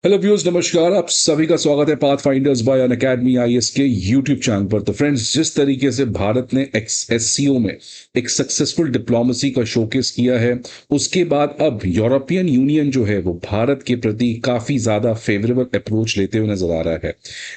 Hello viewers, नमस्कार। आप सभी का स्वागत है पाथ फाइंडर्स बाय अन अकेडमी आईएएस के यूट्यूब चैनल पर। तो फ्रेंड्स, जिस तरीके से भारत ने एससीओ में एक सक्सेसफुल डिप्लोमेसी का शोकेस किया है, उसके बाद अब यूरोपियन यूनियन जो है वो भारत के प्रति काफी ज्यादा फेवरेबल अप्रोच लेते हुए नजर आ रहा है।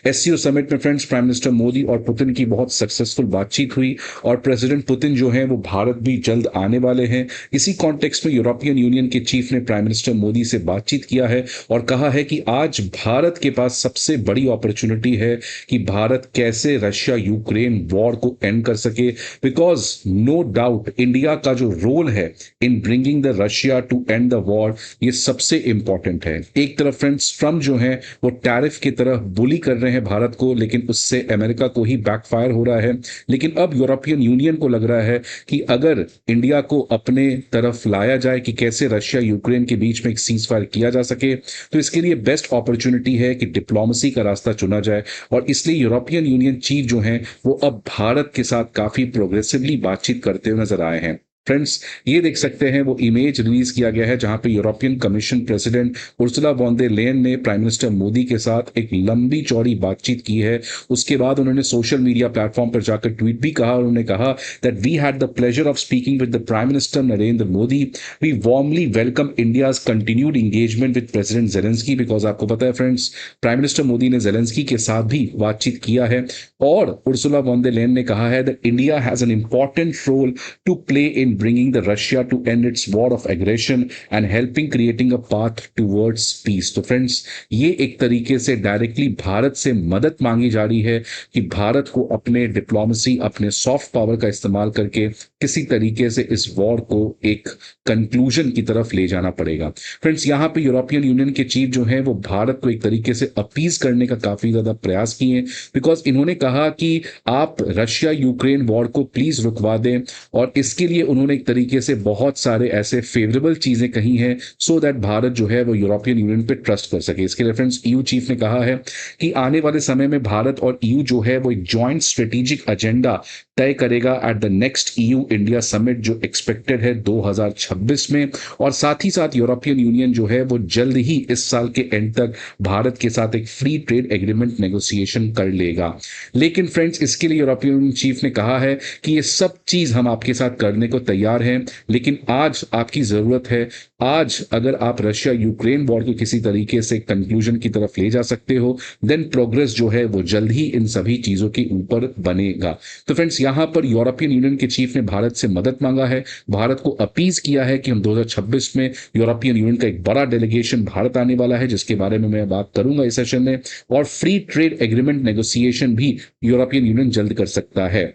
एससीओ समिट में फ्रेंड्स प्राइम मिनिस्टर मोदी और पुतिन की बहुत सक्सेसफुल बातचीत हुई और प्रेसिडेंट पुतिन जो है वो भारत भी जल्द आने वाले हैं। इसी कॉन्टेक्स्ट में यूरोपियन यूनियन के चीफ ने प्राइम मिनिस्टर मोदी से बातचीत किया है और कहा है कि आज भारत के पास सबसे बड़ी अपॉर्चुनिटी है कि भारत कैसे रशिया यूक्रेन वॉर को एंड कर सके, बिकॉज नो डाउट इंडिया का जो रोल है in bringing the Russia to end the war, ये सबसे इंपॉर्टेंट है। एक तरफ फ्रेंड्स ट्रम्प जो है वो टैरिफ की तरह बुली कर रहे हैं भारत को, लेकिन उससे अमेरिका को ही बैकफायर हो रहा है। लेकिन अब यूरोपियन यूनियन को लग रहा है कि अगर इंडिया को अपने तरफ लाया जाए कि कैसे रशिया यूक्रेन के बीच में एक सीज फायर किया जा सके, तो इसके लिए बेस्ट अपॉर्चुनिटी है कि डिप्लोमेसी का रास्ता चुना जाए। और इसलिए यूरोपियन यूनियन चीफ जो हैं वो अब भारत के साथ काफी प्रोग्रेसिवली बातचीत करते हुए नजर आए हैं। फ्रेंड्स, ये देख सकते हैं वो इमेज रिलीज किया गया है जहां पे European Commission President Ursula von der Leyen ने प्राइम मिनिस्टर मोदी के साथ एक लंबी चौड़ी बातचीत की है। उसके बाद उन्होंने सोशल मीडिया प्लेटफॉर्म पर जाकर ट्वीट भी कहा। उन्होंने कहा that we had the pleasure of speaking with the Prime Minister Narendra Modi. We warmly welcome India's continued engagement with President Zelensky. Because आपको पता है फ्रेंड्स, प्राइम मिनिस्टर मोदी ने जेलेंस्की के साथ भी बातचीत किया है और उर्सुला वॉन डर लेयन ने कहा है that India has an important role to play in bringing the Russia to end its war of aggression and helping creating a path towards peace। तो फ्रेंड्स, ये एक तरीके से डायरेक्टली भारत से मदद मांगी जा रही है कि भारत को अपने डिप्लोमेसी, अपने सॉफ्ट पावर का इस्तेमाल करके किसी तरीके से इस वॉर को एक कंक्लूजन की तरफ ले जाना पड़ेगा। फ्रेंड्स, यहां पे यूरोपियन यूनियन के चीफ जो है वो भारत को एक तरीके से अपीज करने का काफी ज्यादा प्रयास किए, बिकॉज इन्होंने कहा कि आप रशिया यूक्रेन वॉर को प्लीज रुकवा दें। और इसके लिए उन्होंने एक तरीके से बहुत सारे ऐसे फेवरेबल चीजें कही हैं सो दैट भारत जो है वो यूरोपियन यूनियन पे ट्रस्ट कर सके। इसके रेफरेंस ईयू चीफ ने कहा है कि आने वाले समय में भारत और ईयू जो है वो एक जॉइंट स्ट्रेटेजिक एजेंडा तय करेगा at the next EU India summit जो एक्सपेक्टेड है 2026 में। और साथ ही साथ यूरोपियन यूनियन जो है वो जल्द ही इस साल के एंड तक भारत के साथ एक फ्री ट्रेड एग्रीमेंट नेगोशिएशन कर लेगा। लेकिन फ्रेंड्स, इसके लिए यूरोपियन यूनियन चीफ ने कहा है कि ये सब चीज हम आपके साथ करने को तैयार हैं, लेकिन आज आपकी जरूरत है। आज अगर आप रशिया यूक्रेन वॉर को किसी तरीके से कंक्लूजन की तरफ ले जा सकते हो, देन प्रोग्रेस जो है वो जल्द ही इन सभी चीजों के ऊपर बनेगा। तो फ्रेंड्स, यहां पर यूरोपियन यूनियन के चीफ ने भारत से मदद मांगा है, भारत को अपीज किया है कि हम 2026 में यूरोपियन यूनियन का एक बड़ा डेलीगेशन भारत आने वाला है, जिसके बारे में मैं बात करूंगा इस सेशन में। और फ्री ट्रेड एग्रीमेंट नेगोशिएशन भी यूरोपियन यूनियन जल्द कर सकता है।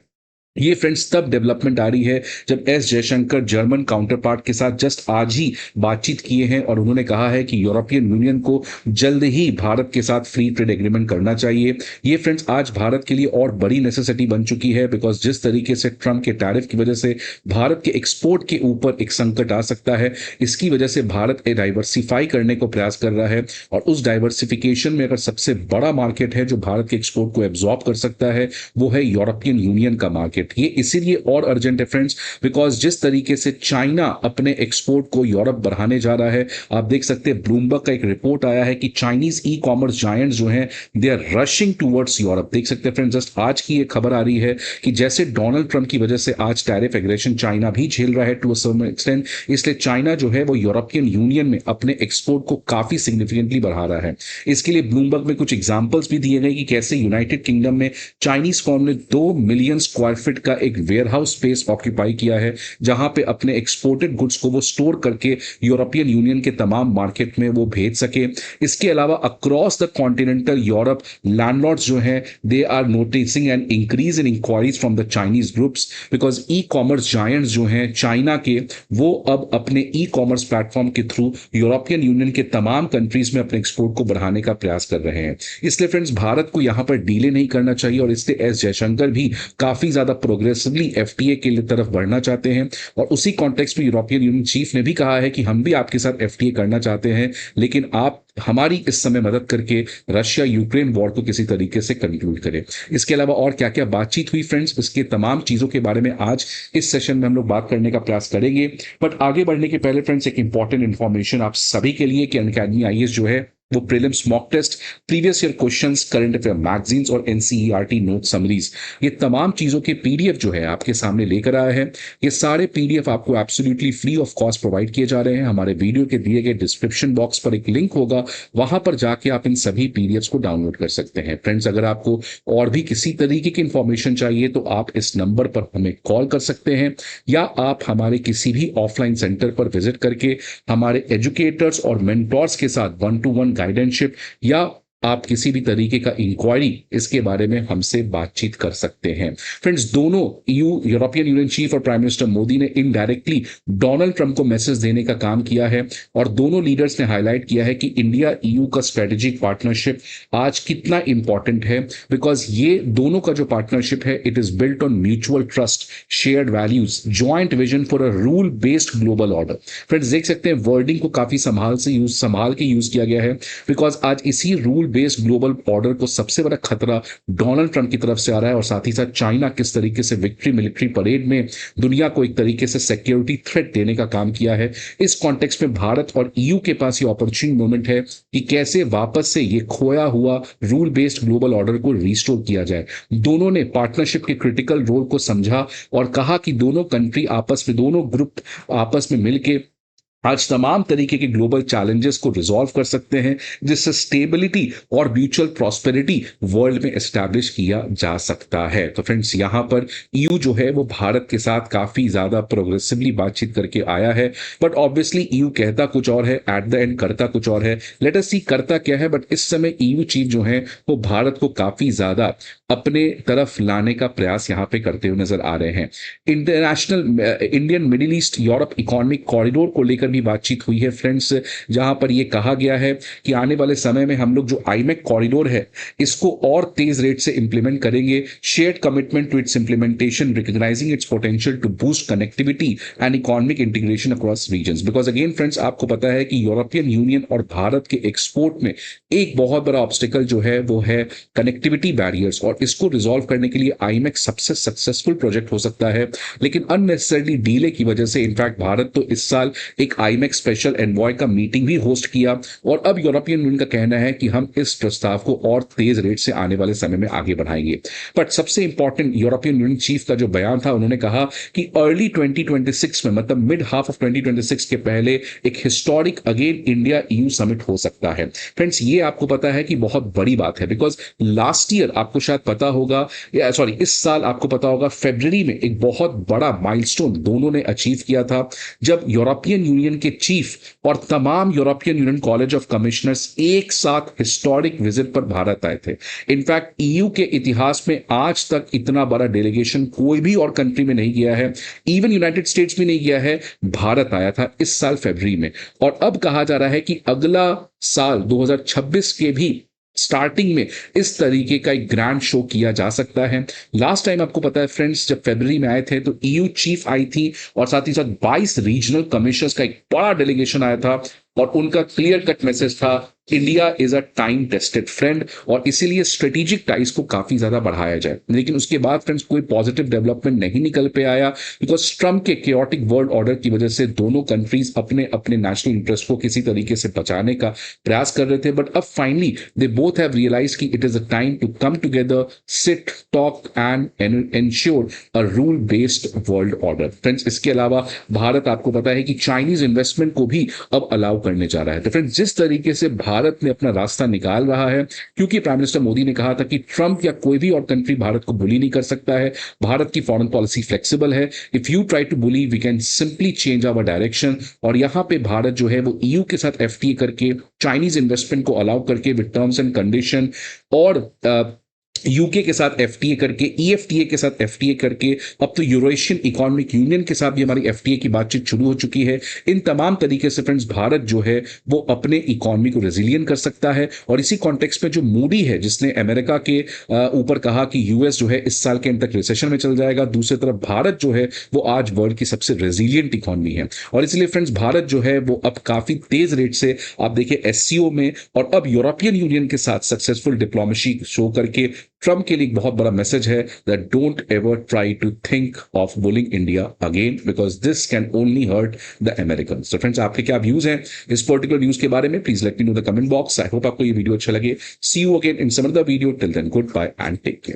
ये फ्रेंड्स तब डेवलपमेंट आ रही है जब S Jaishankar German counter part के साथ जस्ट आज ही बातचीत किए हैं और उन्होंने कहा है कि यूरोपियन यूनियन को जल्द ही भारत के साथ फ्री ट्रेड एग्रीमेंट करना चाहिए। ये फ्रेंड्स आज भारत के लिए और बड़ी नेसेसिटी बन चुकी है, बिकॉज जिस तरीके से ट्रम्प के टैरिफ की वजह से भारत के एक्सपोर्ट के ऊपर एक संकट आ सकता है, इसकी वजह से भारत डाइवर्सिफाई करने को प्रयास कर रहा है। और उस डाइवर्सिफिकेशन में अगर सबसे बड़ा मार्केट है जो भारत के एक्सपोर्ट को एब्जॉर्ब कर सकता है, वो है यूरोपियन यूनियन का मार्केट। ये इसीलिए और अर्जेंट है फ्रेंड्स, बिकॉज जिस तरीके से चाइना अपने एक्सपोर्ट को यूरोप बढ़ाने जा रहा है, आप देख सकते हैं ब्लूमबर्ग का एक रिपोर्ट आया है कि चाइनीज ई कॉमर्स जायंट्स जो हैं they are rushing towards Europe. देख सकते हैं फ्रेंड्स, जस्ट आज की ये खबर आ रही है कि जैसे डोनाल्ड ट्रंप की वजह से आज टैरिफ एग्रेशन चाइना भी झेल रहा है टू अ सर्टेन एक्सटेंट, इसलिए चाइना जो है वो यूरोपियन यूनियन में अपने एक्सपोर्ट को काफी सिग्निफिकेंटली बढ़ा रहा है। इसके लिए ब्लूमबर्ग में कुछ एग्जांपल्स भी दिए गए कि कैसे यूनाइटेड किंगडम में चाइनीज फर्म ने 2 मिलियन स्क्वायर फीट का एक वेयरहाउस स्पेस ऑक्यूपाई किया है, जहां पे अपने एक्सपोर्टेड गुड्स को वो स्टोर करके यूरोपियन यूनियन के तमाम मार्केट में वो भेज सके। इसके अलावा across the continental Europe landlords जो हैं they are noticing an increase in inquiries from the Chinese groups, because e commerce giants जो हैं चाइना के, वो अब अपने ई कॉमर्स प्लेटफॉर्म के थ्रू यूरोपियन यूनियन के तमाम कंट्रीज में अपने एक्सपोर्ट को बढ़ाने का प्रयास कर रहे हैं। इसलिए फ्रेंड्स, भारत को यहां पर डीले नहीं करना चाहिए और इसलिए एस जयशंकर भी काफी ज्यादा प्रोग्रेसिवली एफटीए के लिए तरफ बढ़ना चाहते हैं। और उसी कॉन्टेक्स्ट में यूरोपियन यूनियन चीफ ने भी कहा है कि हम भी आपके साथ एफटीए करना चाहते हैं, लेकिन आप हमारी इस समय मदद करके रशिया यूक्रेन वॉर को किसी तरीके से कंक्लूड करें। इसके अलावा और क्या क्या बातचीत हुई फ्रेंड्स, इसके तमाम चीजों के बारे में आज इस सेशन में हम लोग बात करने का प्रयास करेंगे। बट आगे बढ़ने के पहले फ्रेंड्स, एक इंपॉर्टेंट इंफॉर्मेशन आप सभी के लिए कि अनअकैडमी आईएएस जो है वो prelims mock test, previous year questions, current affair magazines और एनसीईआरटी नोट समरीज, ये तमाम चीजों के पीडीएफ जो है आपके सामने लेकर आया है। ये सारे पीडीएफ आपको absolutely free of cost provide किए जा रहे हैं। हमारे वीडियो के दिए गए डिस्क्रिप्शन बॉक्स पर एक लिंक होगा, वहां पर जाके आप इन सभी पीडीएफ को डाउनलोड कर सकते हैं। फ्रेंड्स, अगर आपको और भी किसी तरीके की इंफॉर्मेशन चाहिए तो आप इस नंबर पर हमें कॉल कर सकते हैं, या आप हमारे किसी भी ऑफलाइन सेंटर पर विजिट करके हमारे एजुकेटर्स और मेंटोर्स के साथ 1-to-1 गाइडेंसशिप या आप किसी भी तरीके का इंक्वायरी इसके बारे में हमसे बातचीत कर सकते हैं। फ्रेंड्स, दोनों यूरोपियन यूनियन चीफ और प्राइम मिनिस्टर मोदी ने इनडायरेक्टली डोनाल्ड ट्रंप को मैसेज देने का काम किया है, और दोनों लीडर्स ने हाईलाइट किया है कि इंडिया ईयू का स्ट्रेटेजिक पार्टनरशिप आज कितना इंपॉर्टेंट है, बिकॉज ये दोनों का जो पार्टनरशिप है it is built on mutual trust, shared values, joint vision for a rule based global order. Friends, देख सकते हैं वर्डिंग को काफी संभाल के यूज किया गया है, बिकॉज आज इसी रूल बेस्ड ग्लोबल ऑर्डर को सबसे बड़ा खतरा डोनाल्ड ट्रंप की तरफ से आ रहा है, और साथ ही साथ चाइना किस तरीके से विक्ट्री मिलिट्री परेड में दुनिया को एक तरीके से सिक्योरिटी थ्रेट देने का काम किया है। इस कॉन्टेक्स्ट में भारत और ईयू के पास ये अपॉर्चुनिटी मोमेंट है कि कैसे वापस से ये खोया हुआ रूल बेस्ड ग्लोबल ऑर्डर को रिस्टोर किया जाए। दोनों ने पार्टनरशिप के क्रिटिकल रोल को समझा और कहा कि दोनों कंट्री आपस में, दोनों ग्रुप आपस में मिलकर आज तमाम तरीके के ग्लोबल चैलेंजेस को रिजॉल्व कर सकते हैं, जिससे स्टेबिलिटी और म्यूचुअल प्रॉस्पेरिटी वर्ल्ड में एस्टैब्लिश किया जा सकता है। तो फ्रेंड्स, यहां पर ईयू जो है वो भारत के साथ काफी ज्यादा प्रोग्रेसिवली बातचीत करके आया है, बट ऑब्वियसली ईयू कहता कुछ और है, एट द एंड करता कुछ और है। लेट अस सी करता क्या है, बट इस समय ईयू चीफ जो है वो भारत को काफी ज्यादा अपने तरफ लाने का प्रयास यहां पे करते हुए नजर आ रहे हैं। International Indian middle east Europe economic corridor को लेकर भी बातचीत हुई है फ्रेंड्स, जहां पर यह कहा गया है कि आने वाले समय में हम लोग जो आईमेक कॉरिडोर है इसको और तेज रेट से इंप्लीमेंट करेंगे। Shared commitment to its implementation, recognizing its potential to boost connectivity and economic integration across regions. Because again friends, आपको पता है कि यूरोपियन यूनियन और भारत के एक्सपोर्ट में एक बहुत बड़ा ऑब्स्टिकल जो है वो है कनेक्टिविटी बैरियर्स, और इसको रिजॉल्व करने के लिए आईमेक सबसे सक्सेसफुल प्रोजेक्ट हो सकता है। लेकिन अननेसेसरली डीले की वजह से इनफैक्ट भारत तो इस साल एक आईमेक स्पेशल एनवॉय का मीटिंग भी होस्ट किया, और अब यूरोपियन यूनियन का कहना है कि हम इस प्रस्ताव को और तेज रेट से आने वाले समय में आगे बढ़ाएंगे। बट सबसे इंपॉर्टेंट यूरोपियन यूनियन चीफ का जो बयान था, उन्होंने कहा कि अर्ली 2026 में, मतलब मिड हाफ ऑफ 2026 के पहले एक historic again India EU summit हो सकता है। फ्रेंड्स, ये आपको पता है कि बहुत बड़ी बात है, बिकॉज लास्ट ईयर आपको शायद पता होगा, इस साल आपको पता होगा फरवरी में एक बहुत बड़ा माइलस्टोन दोनों ने अचीव किया था, जब यूरोपियन यूनियन के चीफ और तमाम European union college of commissioners एक साथ हिस्टोरिक विजिट पर भारत आए थे। इनफैक्ट ईयू के इतिहास में आज तक इतना बड़ा डेलीगेशन कोई भी और कंट्री में नहीं गया है, इवन यूनाइटेड स्टेट्स में नहीं गया है। भारत आया था इस साल फरवरी में, और अब कहा जा रहा है कि अगला साल 2026 के भी स्टार्टिंग में इस तरीके का एक ग्रैंड शो किया जा सकता है। लास्ट टाइम आपको पता है फ्रेंड्स, जब फरवरी में आए थे तो ईयू चीफ आई थी, और साथ ही साथ 22 रीजनल कमिश्नर्स का एक बड़ा डेलीगेशन आया था, और उनका क्लियर कट मैसेज था, India is a time tested friend, और इसीलिए स्ट्रेटेजिक टाइज को काफी ज्यादा बढ़ाया जाए। लेकिन उसके बाद फ्रेंड्स कोई पॉजिटिव डेवलपमेंट नहीं निकल पे आया, बिकॉज ट्रंप के केओटिक वर्ल्ड ऑर्डर की वजह से दोनों कंट्रीज अपने अपने नेशनल इंटरेस्ट को किसी तरीके से बचाने का प्रयास कर रहे थे। बट अब finally they both have realise कि it is a time to come together, sit, talk and ensure a rule based world order. Friends, इसके अलावा भारत आपको पता है कि चाइनीज इन्वेस्टमेंट को भी अब अलाउ करने जा रहा है। तो फ्रेंड्स, जिस तरीके से भारत ने अपना रास्ता निकाल रहा है, क्योंकि प्राइम मिनिस्टर मोदी ने कहा था कि ट्रंप या कोई भी और कंट्री भारत को बुली नहीं कर सकता है, भारत की फॉरेन पॉलिसी फ्लेक्सिबल है, if you try to bully we can simply change our direction. और यहां पे भारत जो है वो ईयू के साथ एफटीए करके, चाइनीज इन्वेस्टमेंट को अलाउ करके विद टर्म्स एंड कंडीशन, और यूके के साथ एफटीए करके, ईएफटीए के साथ एफटीए करके, अब तो यूरोशियन इकोनॉमिक यूनियन के साथ भी हमारी एफटीए की बातचीत शुरू हो चुकी है। इन तमाम तरीके से फ्रेंड्स भारत जो है वो अपने इकोनॉमी को रेजिलियंट कर सकता है। और इसी कॉन्टेक्स्ट में जो मूडी है, जिसने अमेरिका के ऊपर कहा कि यूएस जो है इस साल के अंत तक रिसेशन में चल जाएगा, दूसरी तरफ भारत जो है वो आज वर्ल्ड की सबसे रेजिलियंट इकोनॉमी है। और इसलिए फ्रेंड्स भारत जो है वो अब काफी तेज रेट से आप देखिए एससीओ में, और अब यूरोपियन यूनियन के साथ सक्सेसफुल डिप्लोमेसी शो करके ट्रम्प के लिए एक बहुत बड़ा मैसेज है that don't ever try to think of bullying India again because this can only hurt the American. तो फ्रेंड्स, आपके क्या व्यूज हैं इस पर्टिकुलर न्यूज के बारे में? Please let me know the comment box. I hope आपको ये वीडियो अच्छा लगे। See you again in some other video. Till then goodbye and take care.